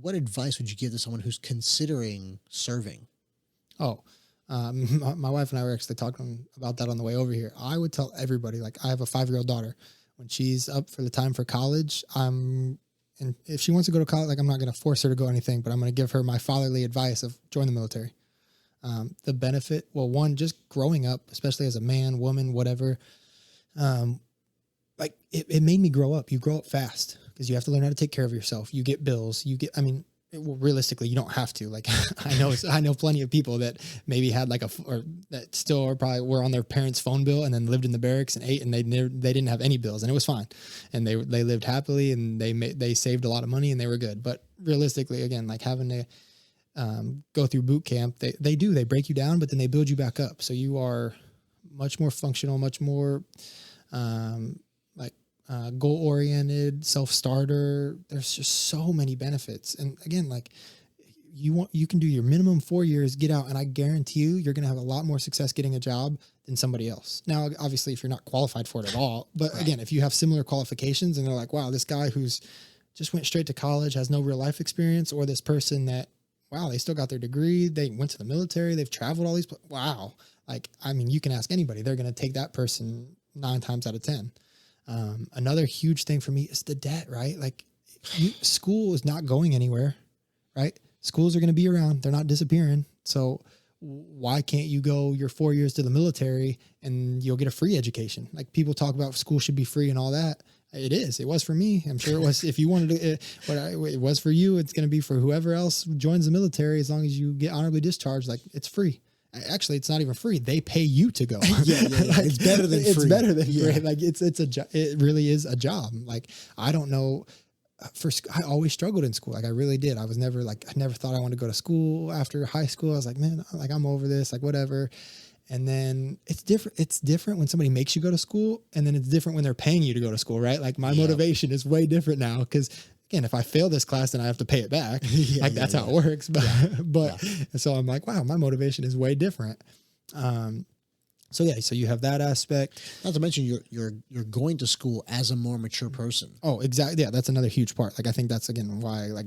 what advice would you give to someone who's considering serving? Oh, my wife and I were actually talking about that on the way over here. I would tell everybody, like, I have a 5-year-old daughter. When she's up for the time for college, and if she wants to go to college, like, I'm not going to force her to go anything, but I'm going to give her my fatherly advice of join the military. The benefit, well, one, just growing up, especially as a man, woman, whatever, like it made me grow up. You grow up fast because you have to learn how to take care of yourself. You get bills. Well, realistically, you don't have to. Like, I know plenty of people that maybe had or that still are probably were on their parents' phone bill and then lived in the barracks and ate, and they didn't have any bills, and it was fine, and they lived happily, and they saved a lot of money, and they were good. But realistically, again, like having to go through boot camp, they break you down, but then they build you back up, so you are much more functional, much more goal-oriented, self-starter. There's just so many benefits. And again, like you can do your minimum 4 years, get out, and I guarantee you're going to have a lot more success getting a job than somebody else. Now, obviously, if you're not qualified for it at all, but right. Again, if you have similar qualifications and they're like, wow, this guy who's just went straight to college has no real life experience, or this person that, wow, they still got their degree, they went to the military, they've traveled all these, wow. Like, I mean, you can ask anybody, they're going to take that person 9 times out of 10. Another huge thing for me is the debt, right? Like school is not going anywhere, right? Schools are going to be around. They're not disappearing. So why can't you go your 4 years to the military and you'll get a free education? Like people talk about school should be free and all that. It is. It was for me. I'm sure it was. If you wanted to, it was for you. It's going to be for whoever else joins the military. As long as you get honorably discharged, like it's free. Actually, it's not even free. They pay you to go. Yeah. Like, it's better than free. It's better than free. Like it really is a job. Like I don't know. I always struggled in school. Like I really did. I never thought I wanted to go to school after high school. I was like, man, like I'm over this, like whatever. And then it's different. It's different when somebody makes you go to school, and then it's different when they're paying you to go to school, right? Like my motivation is way different now because, again, if I fail this class, then I have to pay it back. That's how it works. But so I'm like, wow, my motivation is way different. So you have that aspect. Not to mention you're going to school as a more mature person. Oh, exactly. Yeah, that's another huge part. Like I think that's again why I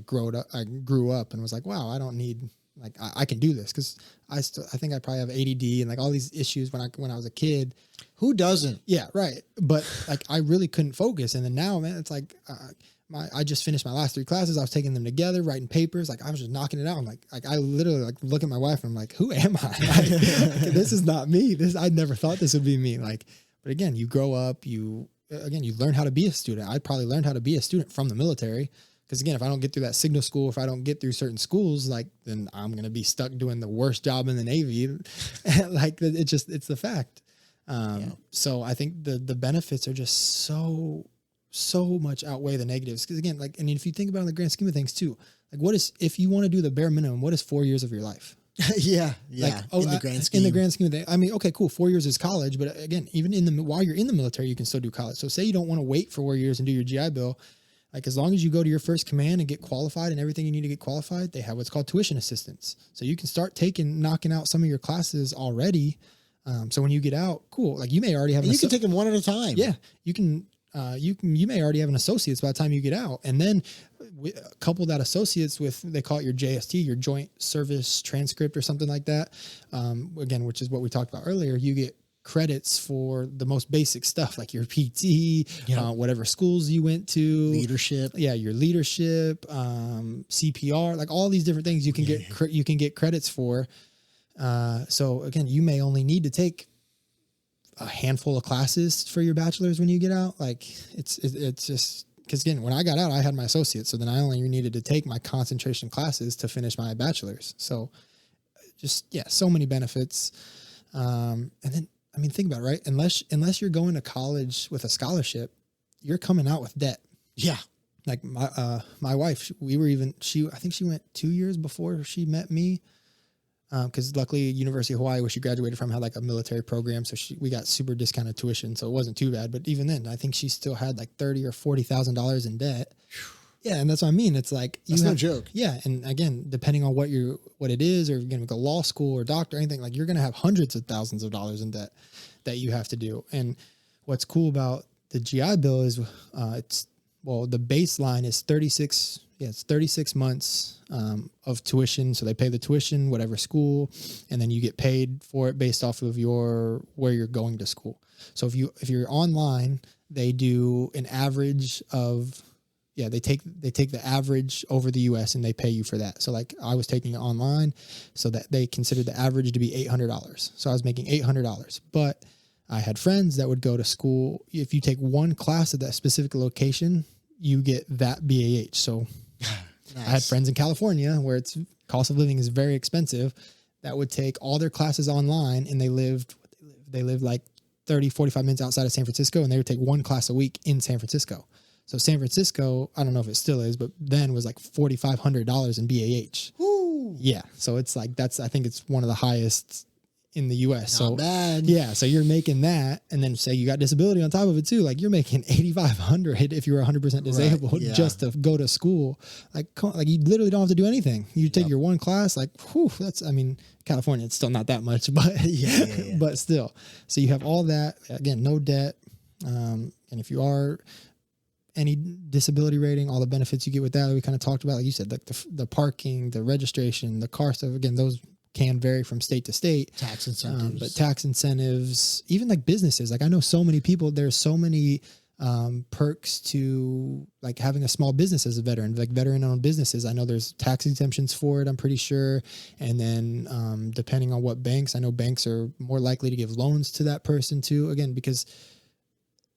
grew up and was like, wow, I don't need, like I can do this, because I think I probably have ADD and like all these issues when I was a kid. Who doesn't? Yeah, right. But like I really couldn't focus, and then now, man, it's like I just finished my last 3 classes. I was taking them together, writing papers. Like I was just knocking it out. I'm like I literally like look at my wife and I'm like, who am I? Like, this is not me. I never thought this would be me. Like, but again, you grow up. You learn how to be a student. I probably learned how to be a student from the military. Because again, if I don't get through that signal school, if I don't get through certain schools, like then I'm going to be stuck doing the worst job in the Navy. Like it's the fact. So I think the benefits are just so much outweigh the negatives. Because again, like, I mean, if you think about it in the grand scheme of things too, like if you want to do the bare minimum, what is 4 years of your life? Yeah. Like, in the grand scheme of things. I mean, okay, cool. 4 years is college, but again, even while you're in the military, you can still do college. So say you don't want to wait for 4 years and do your GI Bill. Like as long as you go to your first command and get qualified and everything you need to get qualified, they have what's called tuition assistance. So you can start knocking out some of your classes already. So when you get out, cool. Like you may already have, you can take them one at a time. Yeah, you can. You may already have an associate's by the time you get out, and then couple that associates with, they call it your JST, your Joint Service Transcript or something like that. Again, which is what we talked about earlier. You get credits for the most basic stuff like your PT, whatever schools you went to, leadership. Yeah, your leadership, CPR, like all these different things you can get credits for. So again, you may only need to take a handful of classes for your bachelor's when you get out. Like it's just because again, when I got out, I had my associates, so then I only needed to take my concentration classes to finish my bachelor's. So so many benefits. And then, I mean, think about it, right? Unless you're going to college with a scholarship, you're coming out with debt. Yeah. Like my wife, I think she went 2 years before she met me. Because luckily University of Hawaii, where she graduated from, had like a military program. So we got super discounted tuition. So it wasn't too bad. But even then, I think she still had like $30,000 or $40,000 in debt. Yeah. And that's what I mean. It's like, that's no joke. Yeah. And again, depending on what it is, or if you're going to go law school or doctor, anything, like you're going to have hundreds of thousands of dollars in debt that you have to do. And what's cool about the GI Bill is the baseline is Yeah, it's 36 months of tuition. So they pay the tuition, whatever school, and then you get paid for it based off of where you're going to school. So if you're online, they do an average of, they take the average over the US and they pay you for that. So like I was taking it online, so that they considered the average to be $800. So I was making $800, but I had friends that would go to school. If you take one class at that specific location, you get that BAH. So Nice. I had friends in California where it's cost of living is very expensive that would take all their classes online, and they lived like 30, 45 minutes outside of San Francisco, and they would take one class a week in San Francisco. So San Francisco, I don't know if it still is, but then was like $4,500 in BAH. Woo. Yeah. So it's like, I think it's one of the highest in the US. Not so bad. yeah. So you're making that, and then say you got disability on top of it too. Like you're making 8,500 if you're 100% disabled, Right, yeah. just to go to school. Like you literally don't have to do anything. You take Yep. your one class, like, whew, California, it's still not that much, but Yeah. but still. So you have all that, again, no debt. And if you are any disability rating, all the benefits you get with that we kind of talked about, like you said, like the parking, the registration, the car stuff, again, those can vary from state to state. Tax incentives. But tax incentives, even like businesses, like I know so many people, there's so many perks to like having a small business as a veteran, like veteran owned businesses. I know there's tax exemptions for it, I'm pretty sure. And then depending on what banks, I know banks are more likely to give loans to that person too. Again, because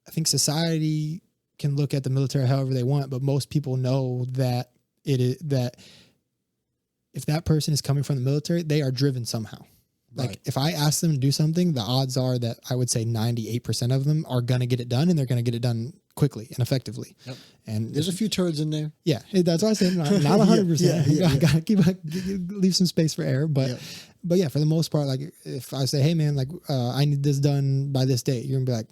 I think society can look at the military however they want, but most people know that that if that person is coming from the military, they are driven somehow. Like Right. if I ask them to do something, the odds are that I would say 98% of them are going to get it done, and they're going to get it done quickly and effectively. Yep. And There's a few turds in there. yeah, that's why I said not 100%. Yeah. Gotta leave some space for error. But, Yep. but yeah, for the most part, like if I say, hey man, like I need this done by this date, you're gonna be like,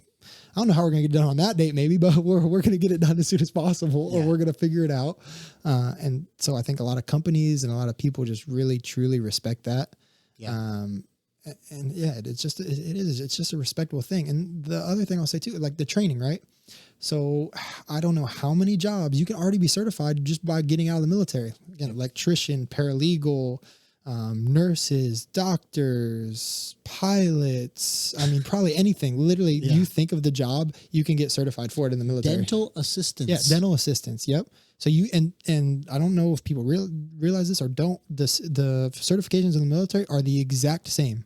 I don't know how we're going to get it done on that date maybe, but we're going to get it done as soon as possible, or Yeah. we're going to figure it out. And so I think a lot of companies and a lot of people just really, truly respect that. Yeah. And yeah, it's just a respectable thing. And the other thing I'll say too, like the training, right? So I don't know how many jobs you can already be certified just by getting out of the military. Again, electrician, paralegal, nurses, doctors, pilots. I mean, probably anything. Literally, Yeah. you think of the job, you can get certified for it in the military. Dental assistants. Yeah, dental assistants. Yep. So and I don't know if people realize this or don't. The certifications in the military are the exact same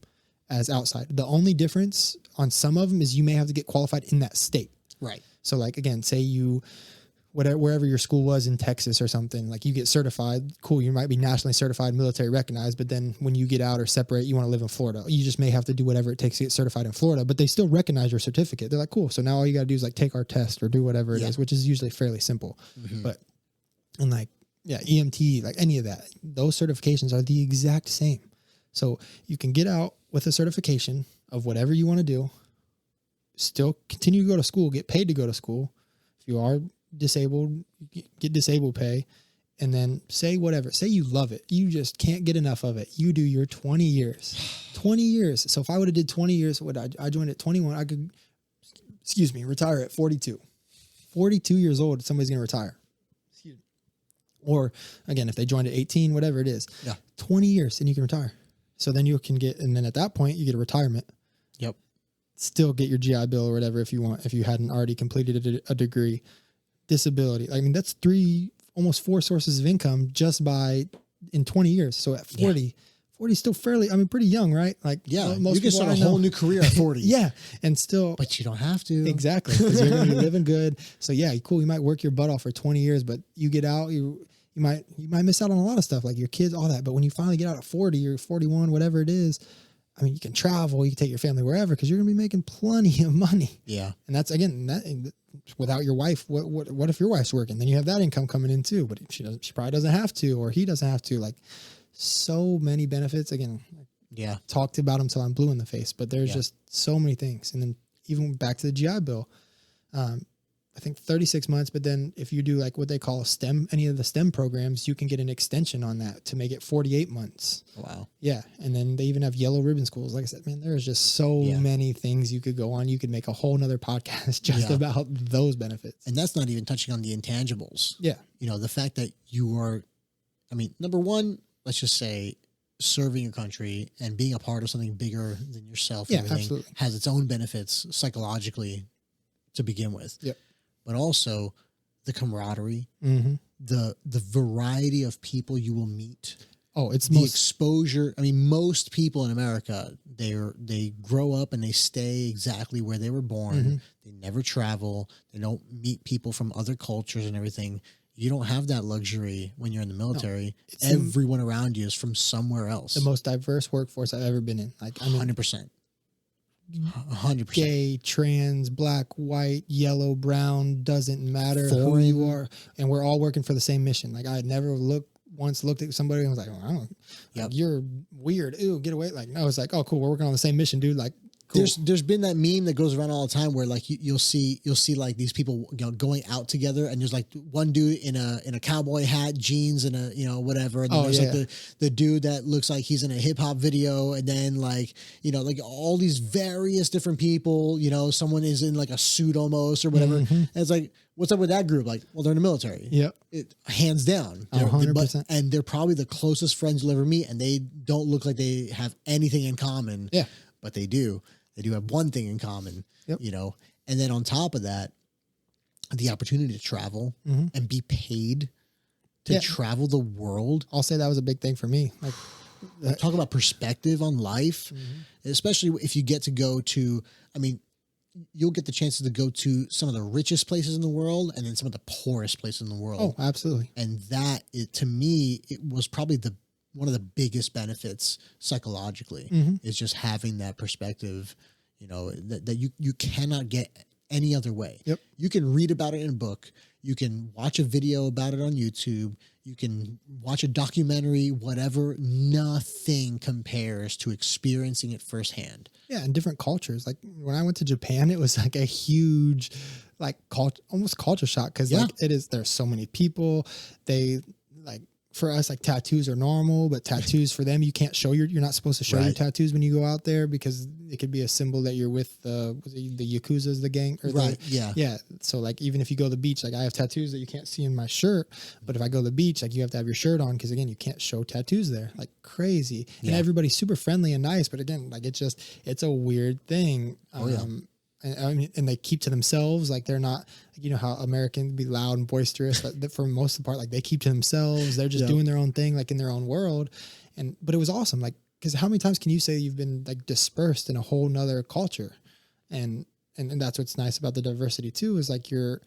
as outside. The only difference on some of them is you may have to get qualified in that state. Right. So like again, say wherever your school was in Texas or something, like you get certified, cool. You might be nationally certified, military recognized, but then when you get out or separate, you want to live in Florida. You just may have to do whatever it takes to get certified in Florida, but they still recognize your certificate. They're like, cool. So now all you got to do is like take our test or do whatever it is, which is usually fairly simple. Mhm. But, and like, yeah, EMT, like any of that, those certifications are the exact same. So you can get out with a certification of whatever you want to do, still continue to go to school, get paid to go to school. If you are disabled, get disabled pay, and then say you love it, you just can't get enough of it, you do your 20 years. So if I would have did 20 years, I joined at 21, I could retire at 42 years old. Somebody's gonna retire, or again, if they joined at 18, whatever it is, 20 years and you can retire. So then you can get, and then at that point you get a retirement. Yep. Still get your GI Bill or whatever if you want, if you hadn't already completed a degree. Disability. I mean, that's almost 4 sources of income just in 20 years. So at 40 is still fairly, I mean, pretty young, right? Like most you can start a whole new career at 40. Yeah. And still, But you don't have to. exactly. Because you're going to be living good. So yeah, cool. You might work your butt off for 20 years, but you get out, you might miss out on a lot of stuff like your kids, all that. But when you finally get out at 40 or 41, whatever it is, I mean, you can travel, you can take your family wherever, because you're going to be making plenty of money. Yeah. And that's, again, without your wife, what if your wife's working? Then you have that income coming in too, but she probably doesn't have to, or he doesn't have to. Like, so many benefits. Again, Yeah. talked about them till I'm blue in the face, but there's just so many things. And then even back to the GI Bill, I think 36 months, but then if you do like what they call STEM, any of the STEM programs, you can get an extension on that to make it 48 months. Wow. Yeah. And then they even have yellow ribbon schools. Like I said, man, there's just so many things you could go on. You could make a whole nother podcast just about those benefits. And that's not even touching on the intangibles. Yeah. You know, the fact that you are, I mean, number one, let's just say serving your country and being a part of something bigger than yourself and everything absolutely. has its own benefits psychologically to begin with. Yep. But also the camaraderie, Mm-hmm. the variety of people you will meet. Oh, it's The exposure. I mean, most people in America, they grow up and they stay exactly where they were born. Mm-hmm. They never travel. They don't meet people from other cultures and everything. You don't have that luxury when you're in the military. No, everyone around you is from somewhere else. the most diverse workforce I've ever been in. Like, I mean, 100%. 100%. gay, trans, black, white, yellow, brown, doesn't matter who Foreign. you are. And we're all working for the same mission. Like I had never once looked at somebody and was like, oh, I don't, like, you're weird. Ew, get away. Like, no, it's like, oh, cool. We're working on the same mission, dude. Like, cool. There's been that meme that goes around all the time where like you'll see like these people, you know, going out together, and there's like one dude in a cowboy hat, jeans, and a, you know, whatever, and then there's like the dude that looks like he's in a hip hop video, and then like, you know, like all these various different people, you know, someone is in like a suit almost or whatever, and it's like, what's up with that group? Like, well, they're in the military. Yep. Hands down. 100%. And they're probably the closest friends you'll ever meet, and they don't look like they have anything in common. Yeah. But they do. They do have one thing in common, you know, and then on top of that, the opportunity to travel and be paid to travel the world. I'll say that was a big thing for me. Like, talk about perspective on life, especially if you get to go to, I mean, you'll get the chances to go to some of the richest places in the world and then some of the poorest places in the world. Oh, absolutely. And that, to me, it was probably one of the biggest benefits psychologically is just having that perspective, you know, that you cannot get any other way. Yep. You can read about it in a book. You can watch a video about it on YouTube. You can watch a documentary, whatever. Nothing compares to experiencing it firsthand. Yeah. And different cultures. Like when I went to Japan, it was like a huge, like almost culture shock. Cause like there's so many people. They like, for us, like tattoos are normal, but tattoos for them, you can't show you're not supposed to show your tattoos when you go out there because it could be a symbol that you're with the Yakuzas, the gang. Or yeah. So like, even if you go to the beach, like I have tattoos that you can't see in my shirt, but if I go to the beach, like you have to have your shirt on. Cause again, you can't show tattoos there, like crazy. And everybody's super friendly and nice, but again, like it's a weird thing. And I mean, and they keep to themselves. Like they're not, you know, how Americans be loud and boisterous, but for most of the part, like they keep to themselves. They're just doing their own thing, like in their own world. But it was awesome. Like, cause how many times can you say you've been like dispersed in a whole nother culture? And that's what's nice about the diversity too, is like you're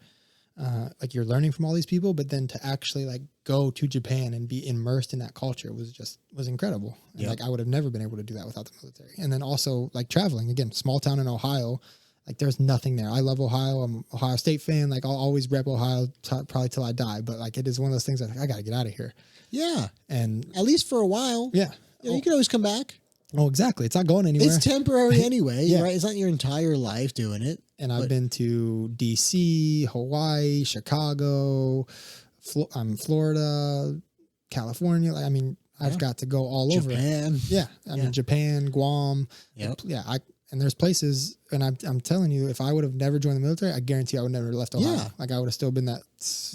learning from all these people, but then to actually like go to Japan and be immersed in that culture was incredible. And like, I would have never been able to do that without the military. And then also like traveling again, small town in Ohio, like there's nothing there. I love Ohio. I'm an Ohio State fan. Like I'll always rep Ohio probably till I die. But like it is one of those things that I got to get out of here. Yeah. And at least for a while. Yeah. You know, you can always come back. Oh, exactly. It's not going anywhere. It's temporary anyway, right? It's not your entire life doing it. And I've been to DC, Hawaii, Chicago, Florida, California. Like, I mean, I've got to go all over. Japan. Yeah. I mean, Japan, Guam. Yep. And there's places, and I'm telling you, if I would have never joined the military, I guarantee I would never have left Ohio. Yeah. Like I would have still been that.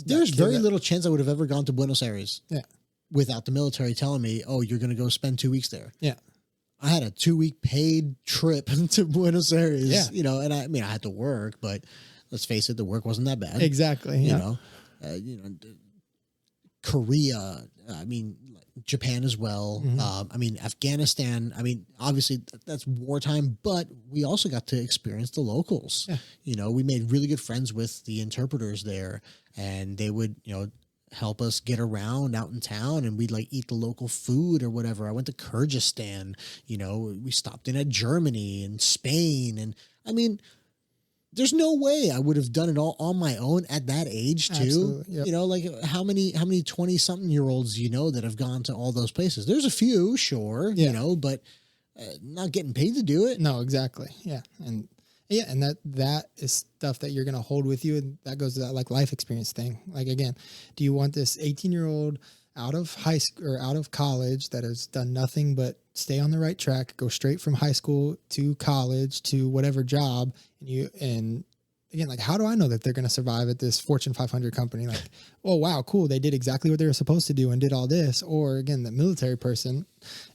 There's very little chance I would have ever gone to Buenos Aires. Yeah. Without the military telling me, oh, you're going to go spend 2 weeks there. Yeah. I had a 2-week paid trip to Buenos Aires. Yeah. You know, and I mean, I had to work, but let's face it, the work wasn't that bad. Exactly. You know, Korea. I mean, Japan as well. I mean, Afghanistan. I mean, obviously that's wartime, but we also got to experience the locals. Yeah. You know, we made really good friends with the interpreters there, and they would, you know, help us get around out in town, and we'd like eat the local food or whatever. I went to Kyrgyzstan, you know, we stopped in at Germany and Spain. And I mean, there's no way I would have done it all on my own at that age too. Absolutely, yep. You know, like how many 20 something year olds, you know, that have gone to all those places. There's a few, sure, you know, but not getting paid to do it. No, exactly. Yeah. And Yeah, and that is stuff that you're gonna hold with you, and that goes to that like life experience thing. Like again, do you want this 18-year-old out of high school or out of college that has done nothing but stay on the right track, go straight from high school to college to whatever job, and again, like, how do I know that they're going to survive at this Fortune 500 company? Like, oh, wow, cool. They did exactly what they were supposed to do and did all this. Or again, the military person.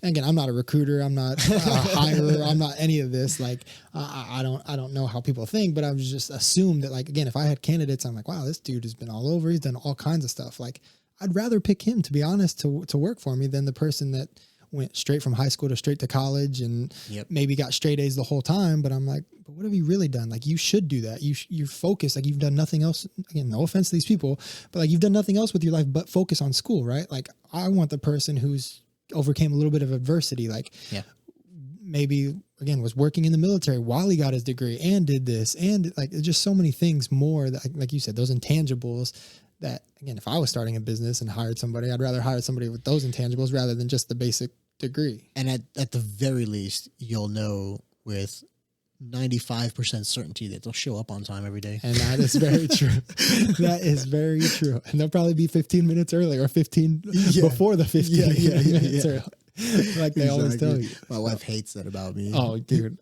And again, I'm not a recruiter. I'm not a hirer. I'm not any of this. Like, I don't know how people think, but I was just assumed that, like, again, if I had candidates, I'm like, wow, this dude has been all over. He's done all kinds of stuff. Like, I'd rather pick him, to be honest, to work for me than the person that went straight from high school to straight to college and maybe got straight A's the whole time. But I'm like, but what have you really done? Like, you should do that. You're focused. Like, you've done nothing else. Again, no offense to these people, but like, you've done nothing else with your life but focus on school, right? Like, I want the person who's overcame a little bit of adversity. Like, maybe again was working in the military while he got his degree and did this, and like, just so many things more that, like you said, those intangibles that, again, if I was starting a business and hired somebody, I'd rather hire somebody with those intangibles rather than just the basic degree. And at the very least, you'll know with 95% certainty that they'll show up on time every day. And that is very true. That is very true. And they'll probably be 15 minutes early or 15 before the 15 minutes early. Like they always tell you. My wife hates that about me. Oh, dude.